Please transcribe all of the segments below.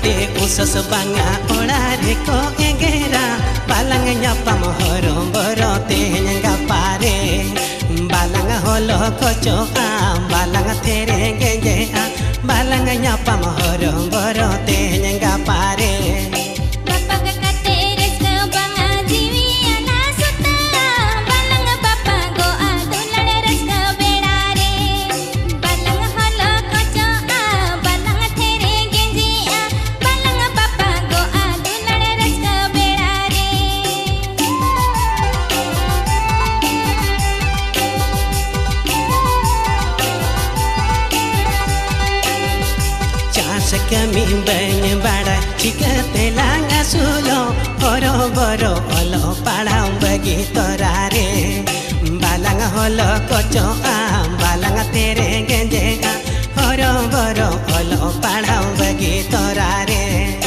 kate usus banga orare ko egera balang nyapam horom borote nyanga pare balang holo kocho balang tere genje balang nyapam horom borote nyanga pare kami banyak bada jika telang asulo horo boro olo padang bagi torare balang holo koco balang tere genje horo boro olo padang bagi torare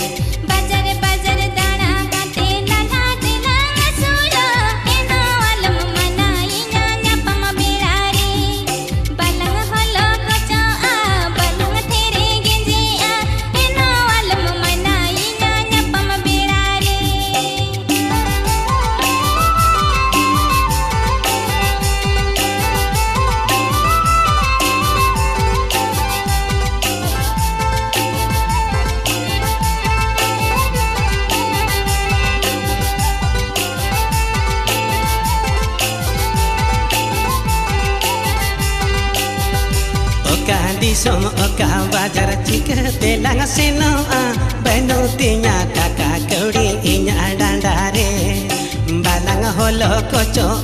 som oka bajar jika telang seno benu tinya kakak kaudi inya dandare balang holo koco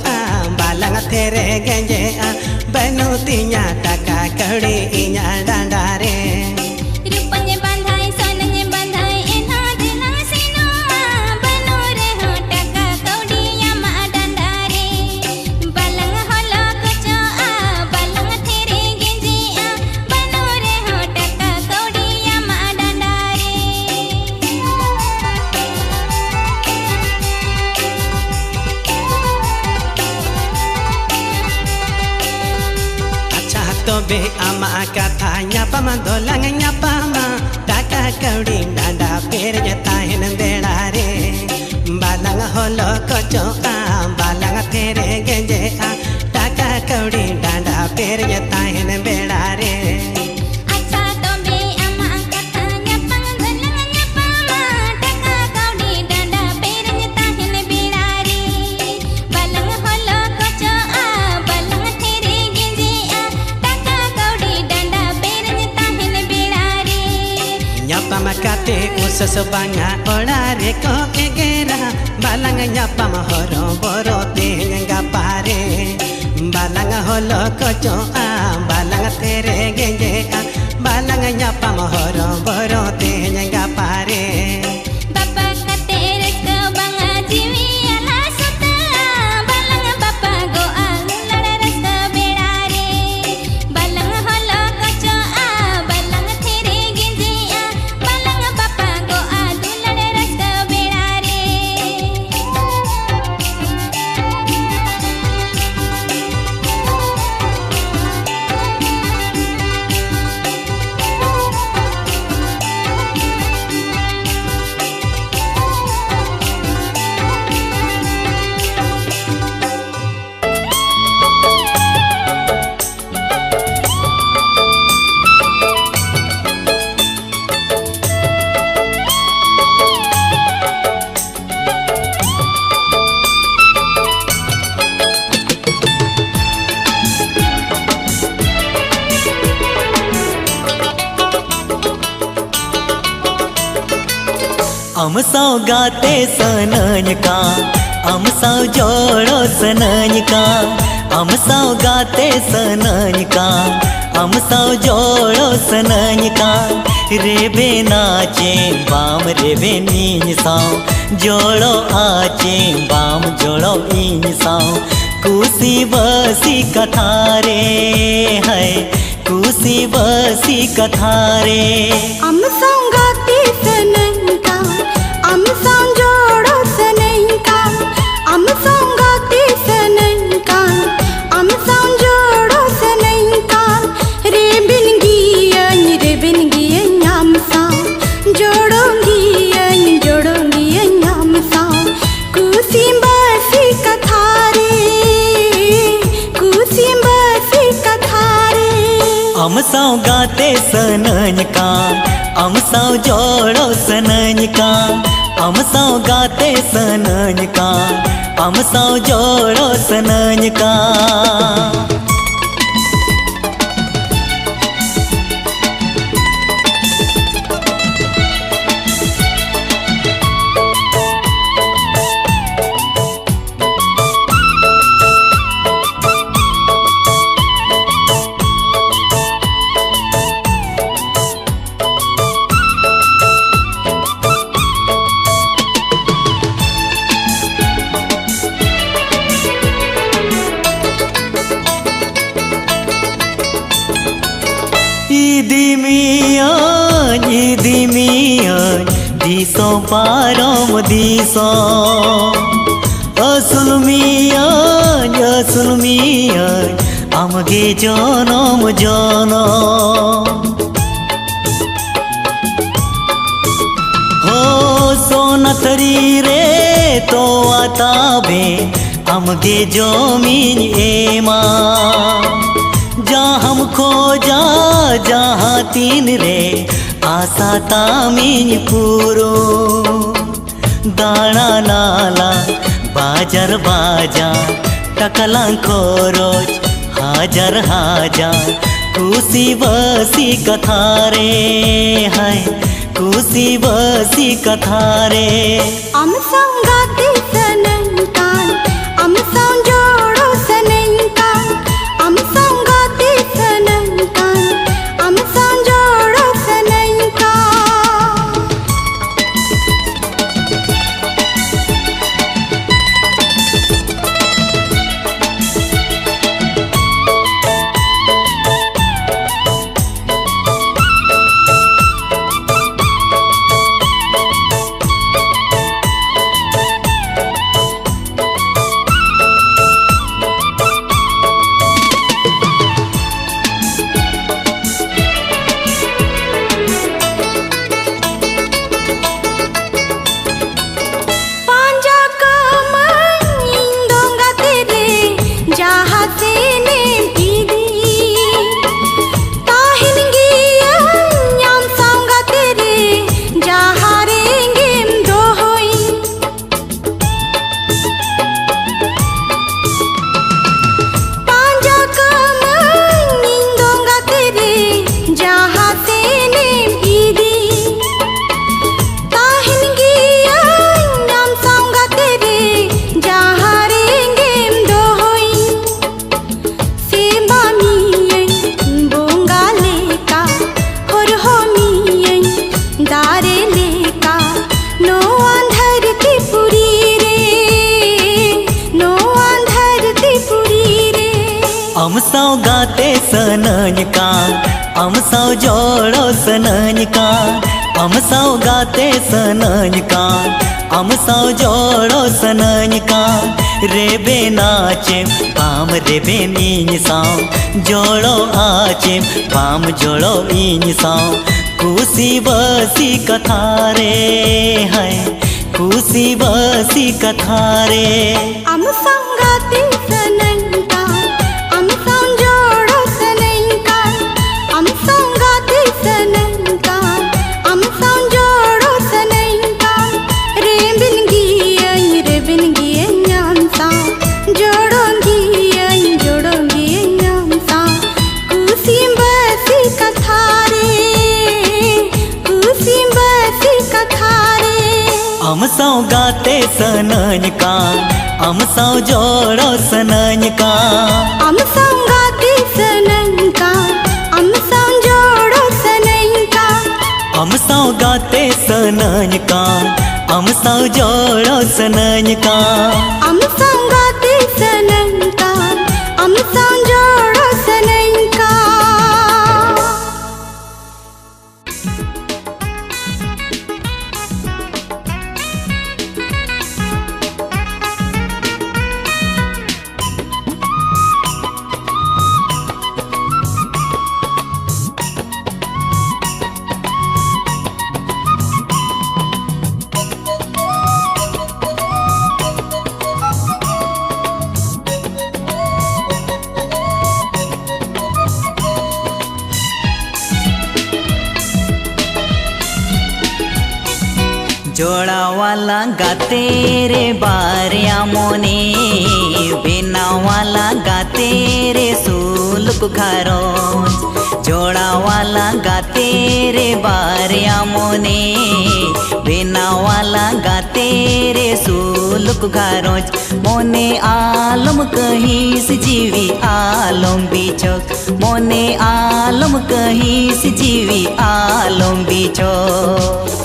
balang tere genje benu tinya kakak kaudi inya dandare be ama katanya pamandolang nyapama taka kaudi danda pernya tahin belare balang holo koco balang tere genje taka kaudi danda pernya tahin belare kate usus banga orare ko egera balang nyapam horo borote nyanga pare balang holo koco balang tere genje balang nyapam horo borote nyanga pare हम सौ गाते सनन का हम सौ जोड़ो सनन का हम सौ गाते सनन का हम सौ जोड़ो सनन का रेबे नाचे बाम रेबे नीन साओ जोड़ो आचे बाम जोड़ो इन साओ कुसी बसी कथारे है कुसी बसी कथारे हम सौ गाते सनन का हम सौ जोड़ो सनन का हम सौ गाते सनन का हम सौ जोड़ो सनन का रे बिन गियन हम सौ जोड़ो सनन का अमसाओ जोड़ो सनन का अमसाओ गाते सनन का अमसाओ जोड़ो सनन का Idimian diso parom diso asulmian amge jonom jonom ho sonatri re to atabe amge jomin ema जहाँ हम खोजा जहाँ तीन रे आशा तामीन पूरो दाना नाला बाजार बाजा टकला खोरोज हाजर हाजार कुसी बसी कथा रे है कुसी बसी कथा रे हम संगाते सनन कान हम संजोड़ो सनन कान हम संगाते सनन कान हम संजोड़ो सनन कान अमसाओ गाते सनन का अमसाओ जोड़ो सनन का अमसाओ गाते सनन का अमसाओ जोड़ो सनन का रेबे नाचे बाम रेबे नीन साओ जोड़ो आचे बाम जोड़ो इन साओ कुसी बसी कथा रे है कुसी बसी कथा रे हम संगाते सनन अमसाओ गाते सनन का अमसाओ जोड़ो सनन का अमसाओ गाते सनन का अमसाओ जोड़ो सनन का अमसाओ गाते सनन का अमसाओ जोड़ो सनन का अमसाओ गाते सनन का अमसाओ जोड़ो सनन का जोड़ा वाला गाते रे बारिया मोने बिना वाला गाते रे सुलक घरों जोड़ा वाला गाते रे बारिया मोने बिना वाला गाते रे सुलक घरों मोने आलम कहीं से जीवी आलम बिचक मोने आलम कहीं से जीवी आलम बिचक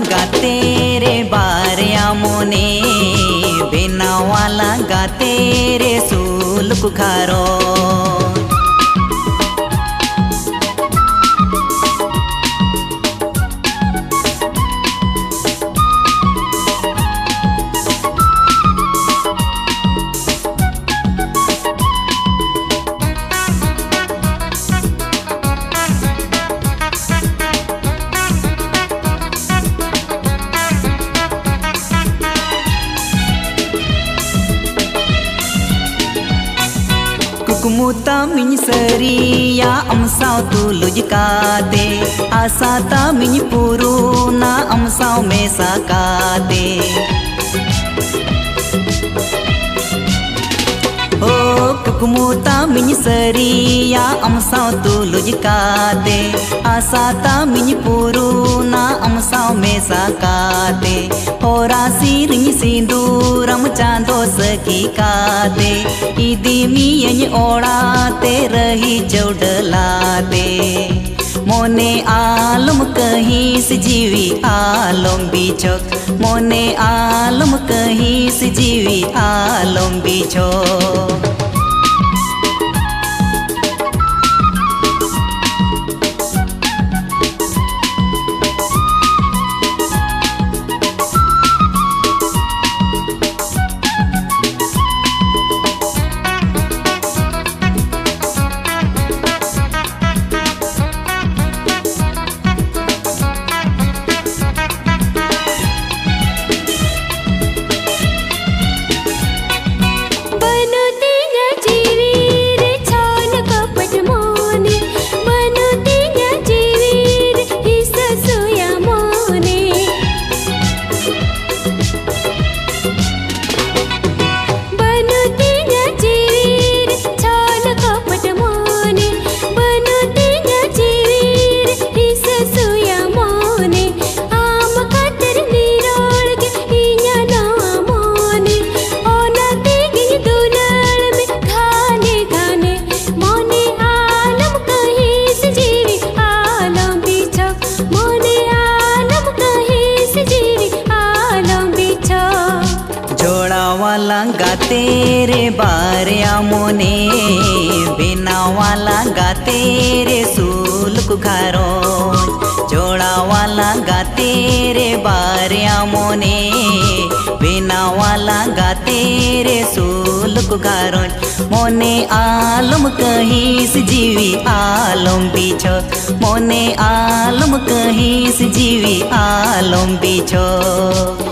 गाते रे बारिया मोने बिना वाला गाते रे सुलक घरों कुमुता मिन सरिया अमसाव तू लुजकाते आसाता मिन पुरुना अमसाव में साकाते ओ कुमुता मिन सरिया अमसाव तू लुजकाते आसाता मिन पुरुना अमसाव में साकाते होरासी रिंग सिंदूरम चांदो सखी काते इदी मियन ओड़ाते रही चौडलाते मोने आलम कहीं से जीवी आलम बिचक मोने आलम कहीं से जीवी आलम बिचक गाते रे बारिया मोने बिना वाला गाते रे सुलक घरों जोड़ा वाला गाते रे बारिया मोने बिना वाला गाते रे सुलक घरों मोने आलम कहीं से जीवी आलम बिचक मोने आलम कहीं से जीवी आलम बिचक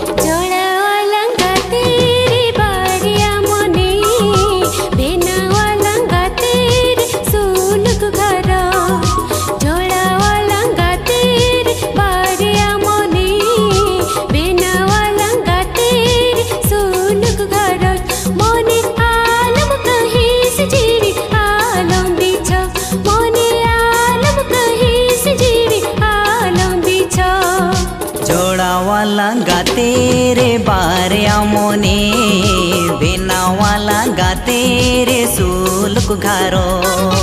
गाते रे बारिया मोने बिना वाला गाते रे सुलक घरों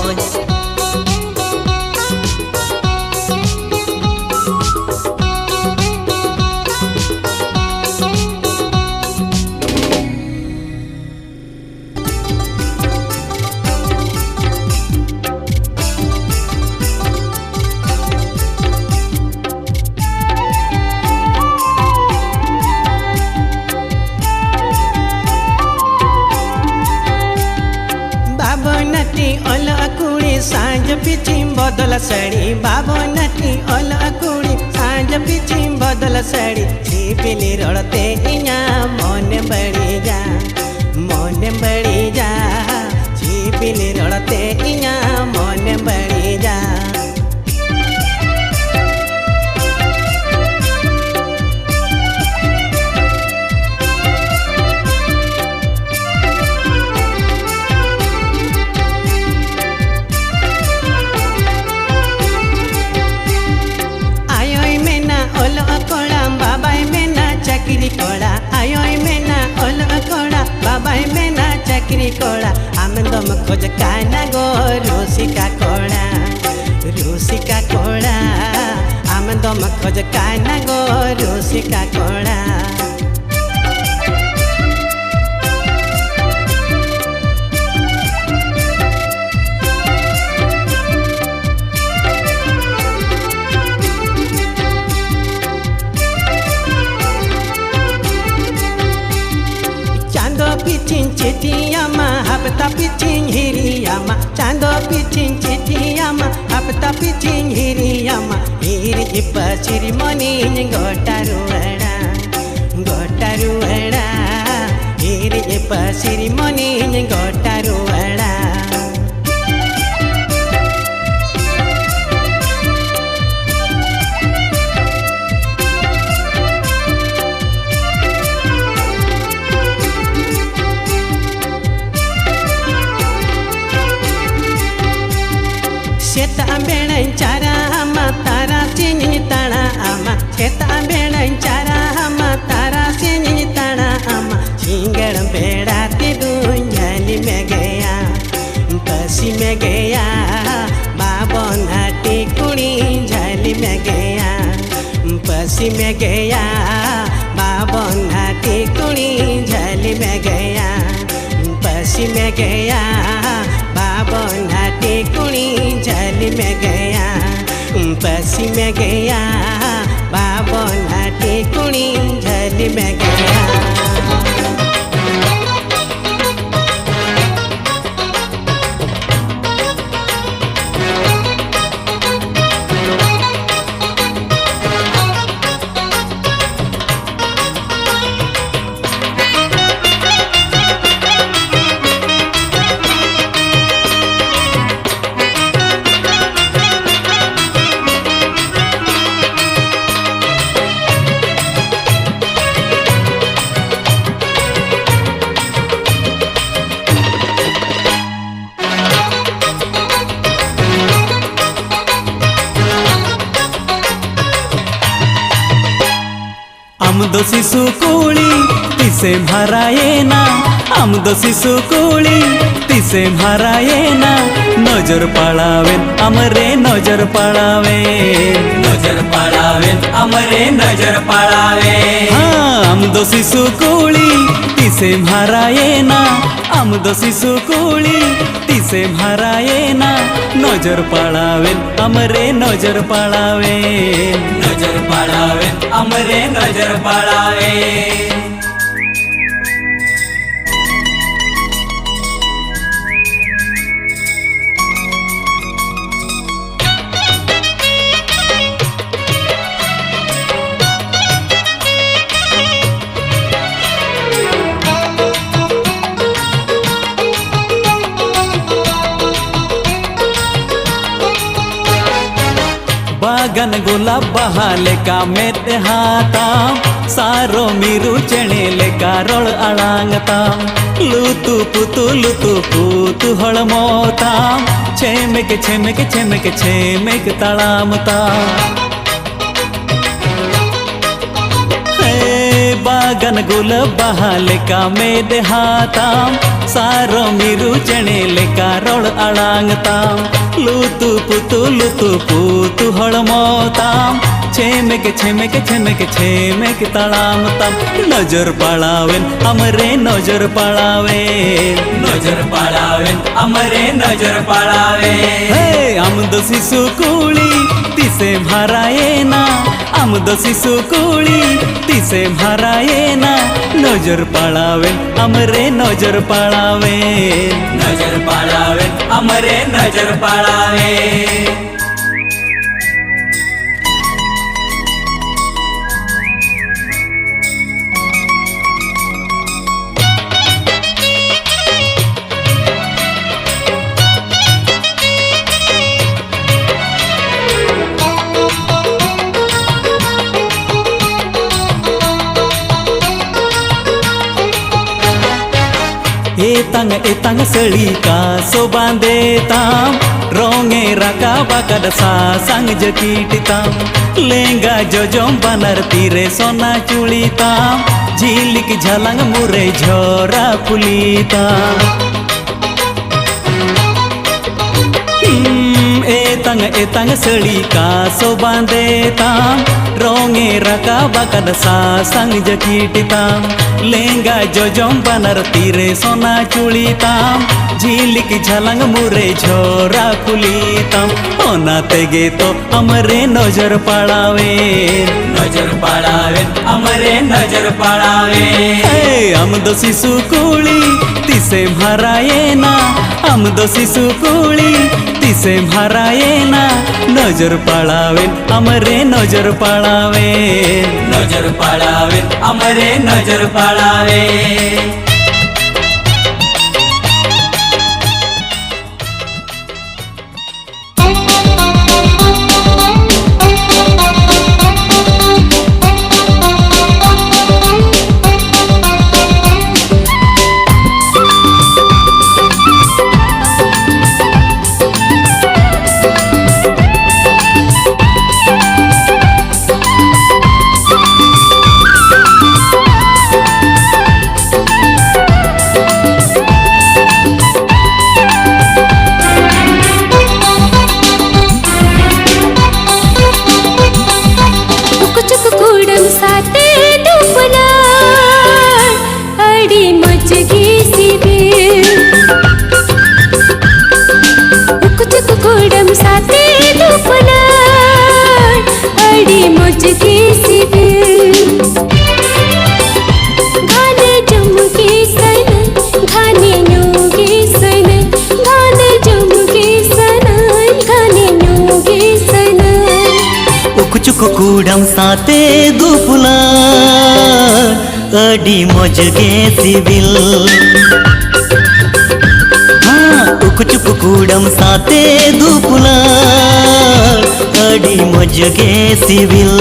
बदल साड़ी बाबो नटी ओल कुड़ी सांझ पिछी बदल साड़ी छिपिली रड़ते इया मन बड़ी जा छिपिली रड़ते इया मन बड़ी जा चाकरी कोड़ा आयो मेना ओल कोड़ा बाबा मेना चाकरी कोड़ा आम दम खोज काना गो रूसिका कोड़ा आम दम खोज काना गो रूसिका कोड़ा पिचिन चिटियामा हफ्ता पिचिन हिरियामा चांदो पिचिन चिटियामा हफ्ता पिचिन हिरियामा हिर जिप चिरी मनी गोटारुड़ा हिर जिप चिरी मनी गोटारुड़ा शेता बेळन चारा आमा तारा सिनी ताणा आमा शेता बेळन चारा आमा तारा सिनी ताणा आमा सिंगड़ बेड़ा ते दुंजली में गया पसी में गया बाबो नाटी कुड़ी झली में गया पसी में गया बाबो नाटी कुड़ी झली में गया पसी में गया बाबो नाटी कुड़ी झली में गया पसी में गया बाबो नाटी कुड़ी झली में गया आमदो शिशु कुली तिसे भरायेना आमदो शिशु कुली तिसे भरायेना नजर पड़ावेन अमरे नजर पड़ावेन अमरे नजर पड़ावेन हाँ आमदो शिशु कुली तिसे भरायेना आमदो शिशु कुली तिसे भरायेना नजर पड़ावेन अमरे नजर पड़ावेन अमरे नजर पड़ावेन बागन गुलाब बहाले का मेते हाताम सारो मीरू चणे लेका रोल अड़ांगताम लुतु पुतु हड़मोताम छेमेक तड़ामताम बागन गुलाब बहाले का मेते हाताम सारो मीरू चणे लेका रोल अड़ांगताम लुतु पुतु हड़मोताम छेमेक तड़ामताम नजर पड़ावेन अमरे नजर पड़ावेन अमरे नजर पड़ावेन हे आमदो शिशु कुली तिसे भरायेना आमदो शिशु कुली तिसे भरायेना नजर पड़ावेन अमरे नजर पड़ावेन अमरे नजर पड़ावेन। एतांग सळी का सो बांधेताम रोंगे राका बाकड सा सांग जकीटिताम लेंगा जोजोम बानर तीरे सोना चुड़ीताम झीलिक झलंग मुरे झोरा फुलीताम एतांग सळी का सो बांधेताम रोंगे राका बाकड सा सांग जकीटिताम लेंगा जोजोम बानर तीरे सोना चुड़ीताम झीलिक झलंग मुरे झोरा फुलीताम ओना तेगे तो हमरे नजर पड़ावे हमरे नजर पड़ावे हम दो शिशु कुड़ी तिसे भराए ना हम दो शिशु कुड़ी तिसे भराए ना नजर पड़ावे हमरे नजर पड़ावे हमरे नजर पड़ावे कुकुड़म साते दुपुला अडी मजगे सिविल उकुच कुकुड़म साते दुपुला अडी मजगे सिविल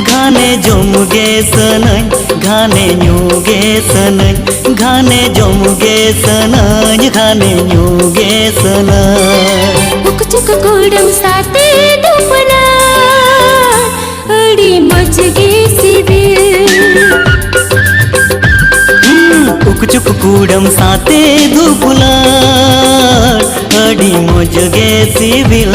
घाने जमुगे सनय घाने न्यूगे सनय घाने जमुगे सनय घाने न्यूगे सनय कुकुड़म साते दुपुला अड़ी मजगे सिविल कुकुड़म साते दुपुला अड़ी मजगे सिविल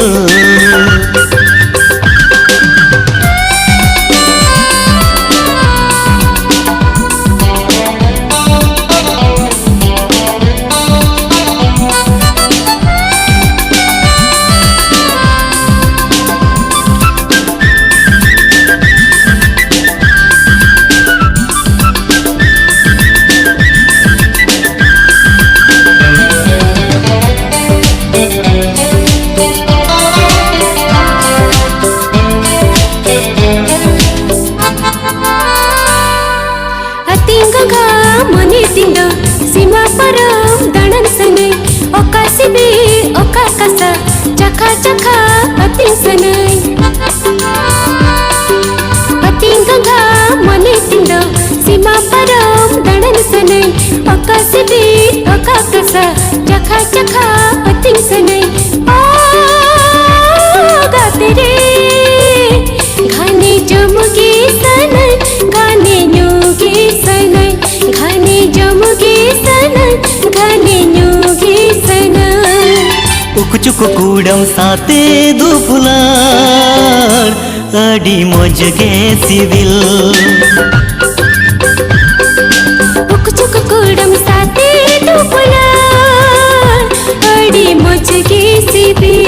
चखा चखा अति सनय अति गंगा मने तिंद सीमा परम दणन सनय अकासिबी अकाकसा चखा चखा अति सनय गाते रे घाने जमुगे सनय घाने न्यूगे सनय घाने जमुगे सनय घाने न्यूगे सनय उकुचुक कुकुड़म साते दुपुला अड़ी मजगे सिविल उकुचुक कुकुड़म साते दुपुला अड़ी मजगे सिविल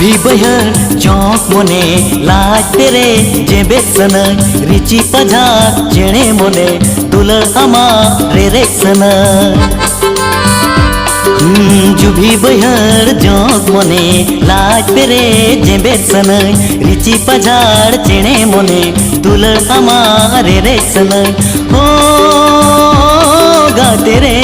जुभी बहर चौक मोने लाज तेरे जेबे सनय रिची पझा चेणे मोने दुलर अमा रे रे सनय जुभी बहर चौक मोने लाज तेरे जेबे सनय रिची पझाड़ चेणे मोने दुलर अमा रे रे सनय हो गा तेरे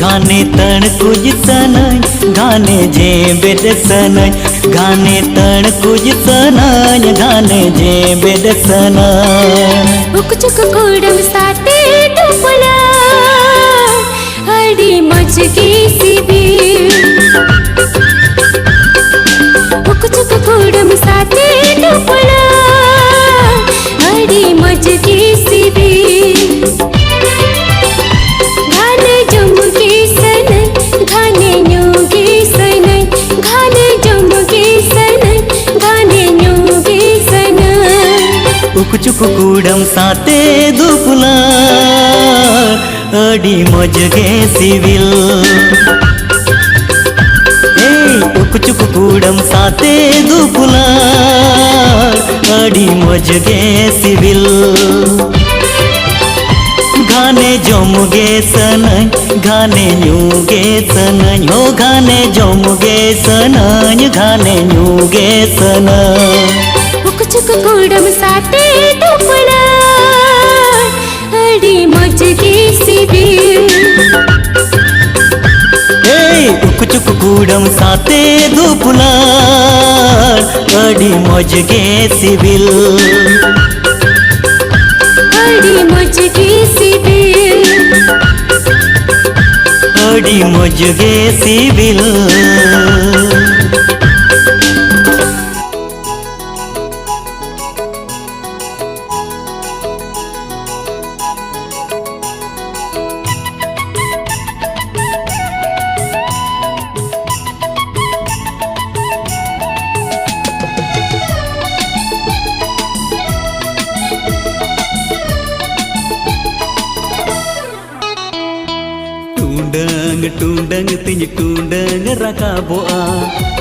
गाने तण कुछ सनय गाने जे बेद सनय गाने तण कुछ सनय गाने जे बेद सनय उक चुक कुडम साते दुपला हडी मच की सीबी उक चुक कुडम साते दुपला हडी मच की सीबी उक चुक कूडम साते दुपला अडी मजगे सिविल उक चुक कूडम साते दुपला अडी मजगे सिविल गाने जमुगे सनय गाने न्यूगे सनय हो गाने जमुगे सनय गाने न्यूगे सनय उक चुक कुडम साते दुपला अडी मजगे सिविल उक चुक कूडम साते दुपला अडी मजगे सिविल अडी मजगे सिविल अडी मजगे civil Tundang tinyi tundang rakaboa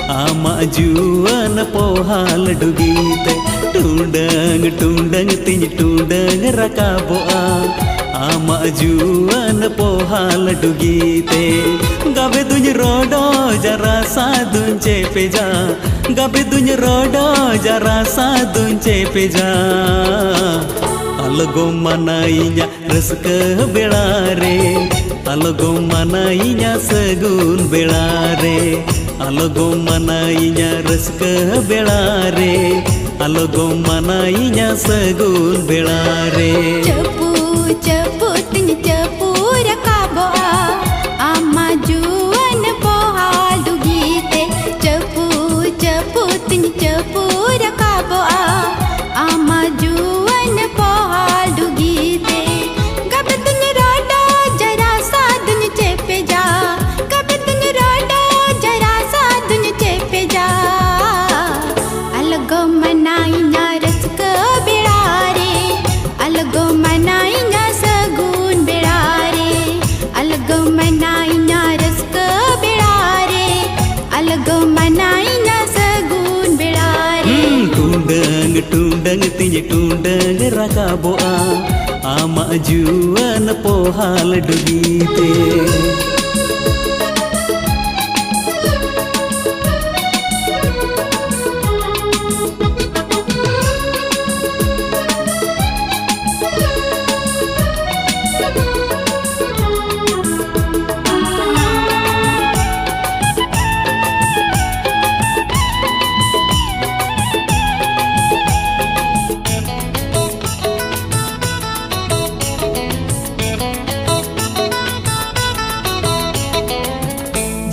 ama juan pohal dugite tundang tinyi tundang rakaboa ama juan pohal dugite gabe dunyi rodo jara sadun cepeja gabe dunyi rodo jara sadun cepeja algo manainya raska belare अलगो मनाइया सगुन बेड़ा रे अलगो मनाइया रसक बेड़ा रे अलगो मनाइया सगुन बेड़ा रे चपू चपू तिन चपू रकाबोआ आमा जुवन पोहाल दुगीते चपू चपू तिन चपू रकाबोआ आमा जुवन पोहाल दुगीते Tundang tinyi tundang rakaboa ama juan pohal dugite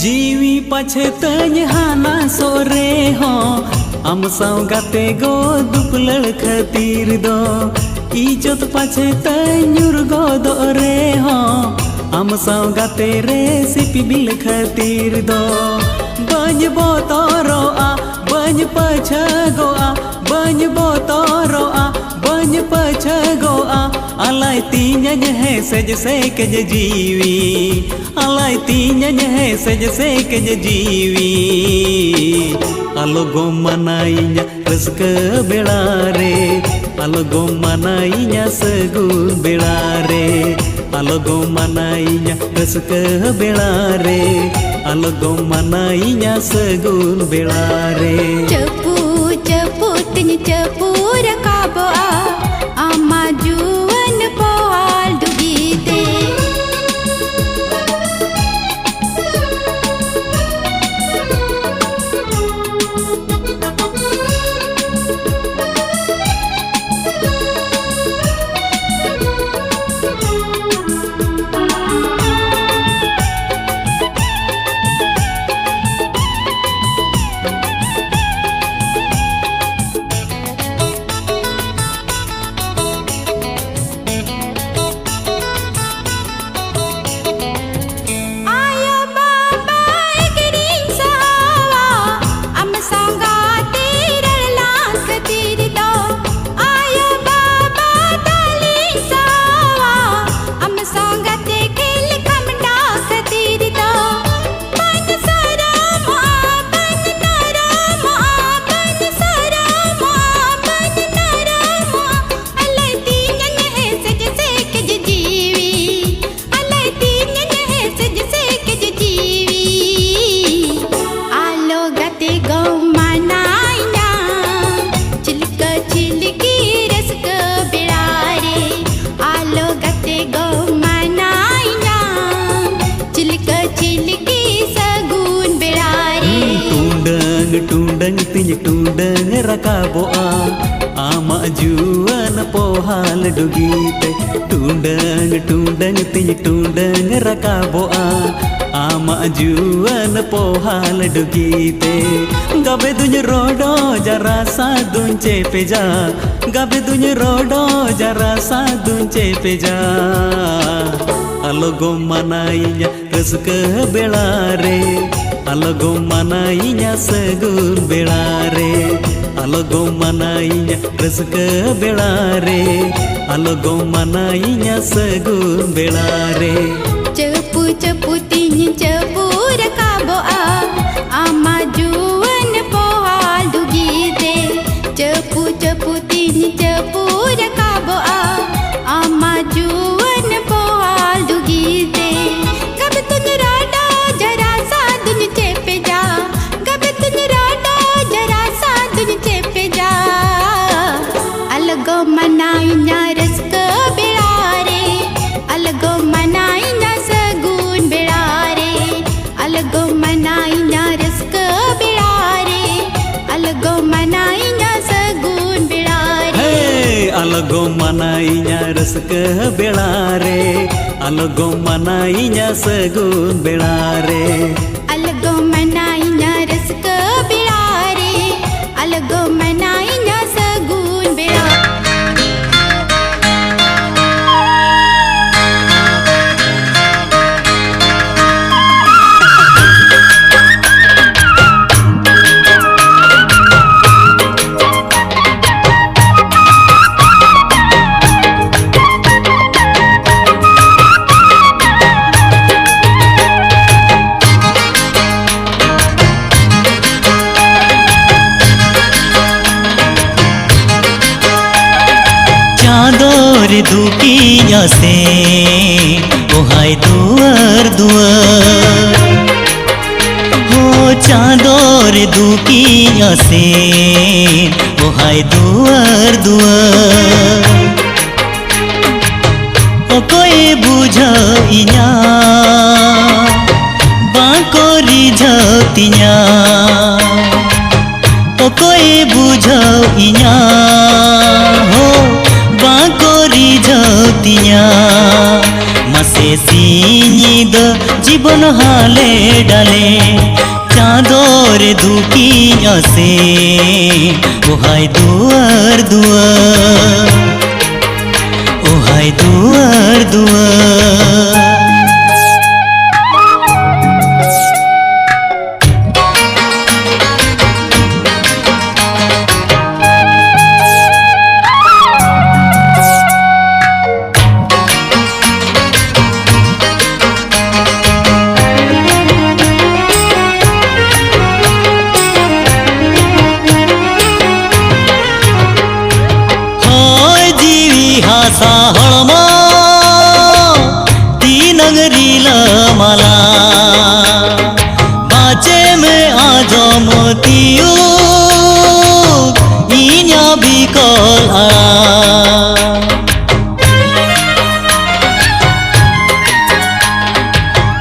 जीवी पछे तय हाना सोरे हो हम साव गाते गो दुपलड़ खतीर दो इज्जत पछे तय नुर गो दो रे हो हम साव गाते रे सिपी बिल खतीर दो बंज बो तोरो आ बंज पछ गो आ बंज बो तोरो आ बंज पछ गो आ alai tinya है सज से के जीवी alai tinya है सज से के जीवी alo gomanainya raska belare alo gomanainya segun belare alo gomanainya raska belare alo gomanainya segun belare cepu cepu tin cepu rakabo ama juan poal dugite tundang tinya tundang rakaboa ama juan pohal dugite tundang tundang tinya tundang rakaboa ama juan pohal dugite gabe dunya rodo jara sadun cepeja gabe dunya rodo jara sadun cepeja alo gomanainya raska belare alo gomanainya segun belare alo gomanainya raska belare alo gomanainya segun belare cepu cepu tin cepu rakabo ama juan pohal dugite cepu cepu tin cepu rakabo ama juan pohal dugite gabe tunya rada jara sadun cepeja gabe tunya rada jara sadun cepeja algo manainya raska belare algo manainya segun belare algo manainya raska belare algo manainya segun belare hey algo manainya raska belare algo manainya segun belare algo manainya raska belare algo manainya segun belare चादर दुकिया से ओहाय दुआर दुआर हो चादर दुकिया से ओहाय दुआर दुआर ओकोय बुझाइया बाको रिझतिया ओकोय बुझाइया हो बाको रिझतिया मसे सिद जीवन हाले डाले चादर दुकिया से ओहाय दुआर दुआर ओहाय दुआर दुआर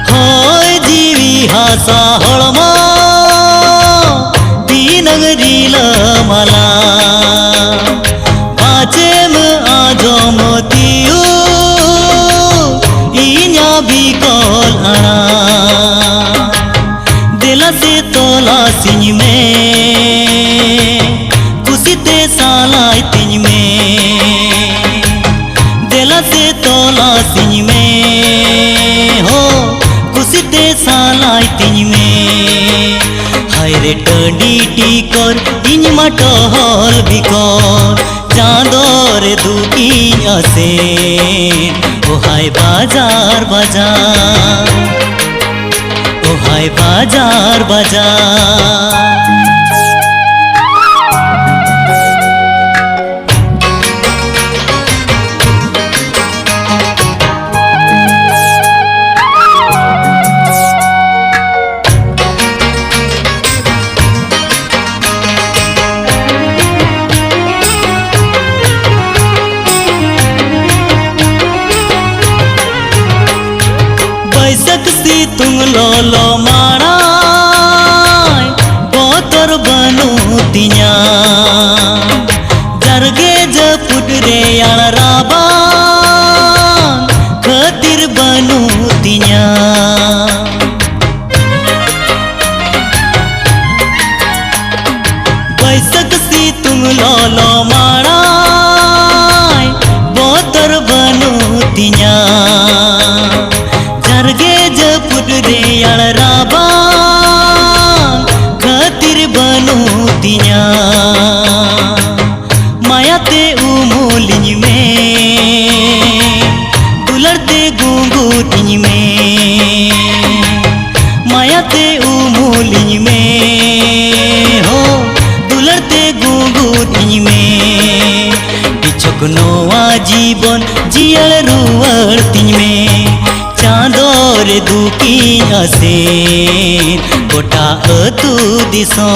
होय जीवी हासा हळमा ती नगरील मला बाचेम आजम तियो इन्या बिकल आना दिला से तोला सिंह में कुसीते सालाई तिंज में दिला से तोला सिंह में हो कुसीते सालाई तिंज में हाय रे टडी टिकर इन मटहल बिकर चाँदर दुकी आसे ओ हाय बाजार बाजार ओ हाय बाजार बाजार बैसक सी तुम लोलो माराय बोतर बनु तिया जरगे जपुट रे राबा खतिर बनु तिया बैसक सी तुम लोलो माराय बोतर बनु तिया जरगे जपुट रे राबा खतिर बनु तिया मायाते उमोलिंज में दुलड़ते गुंगू तिंज में मायाते उमोलिंज में हो दुलड़ते गुंगू तिंज में पिछक नोआ जीवन जियल रुवर तिंज में चाँदर दुकी आसे गोटा अतु दिसो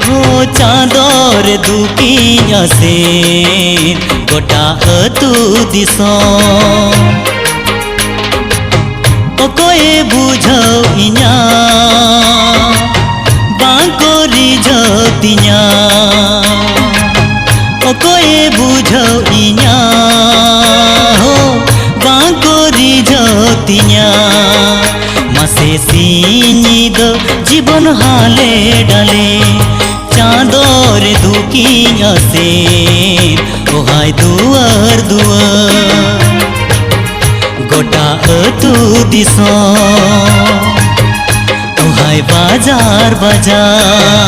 हो चाँदर दुकी आसे गोटा अतु दिसो ओकोए बुझो इन्या बांको रिझो तिन्या ओकोए बुझो इन्या हो बांको रिझतिया मासे सिनी दो जीवन हाले डाले चाँदर दुकी आसे ओ हाय दुआर दुआर गोटा अतु दिसो ओ हाय बाजार बाजार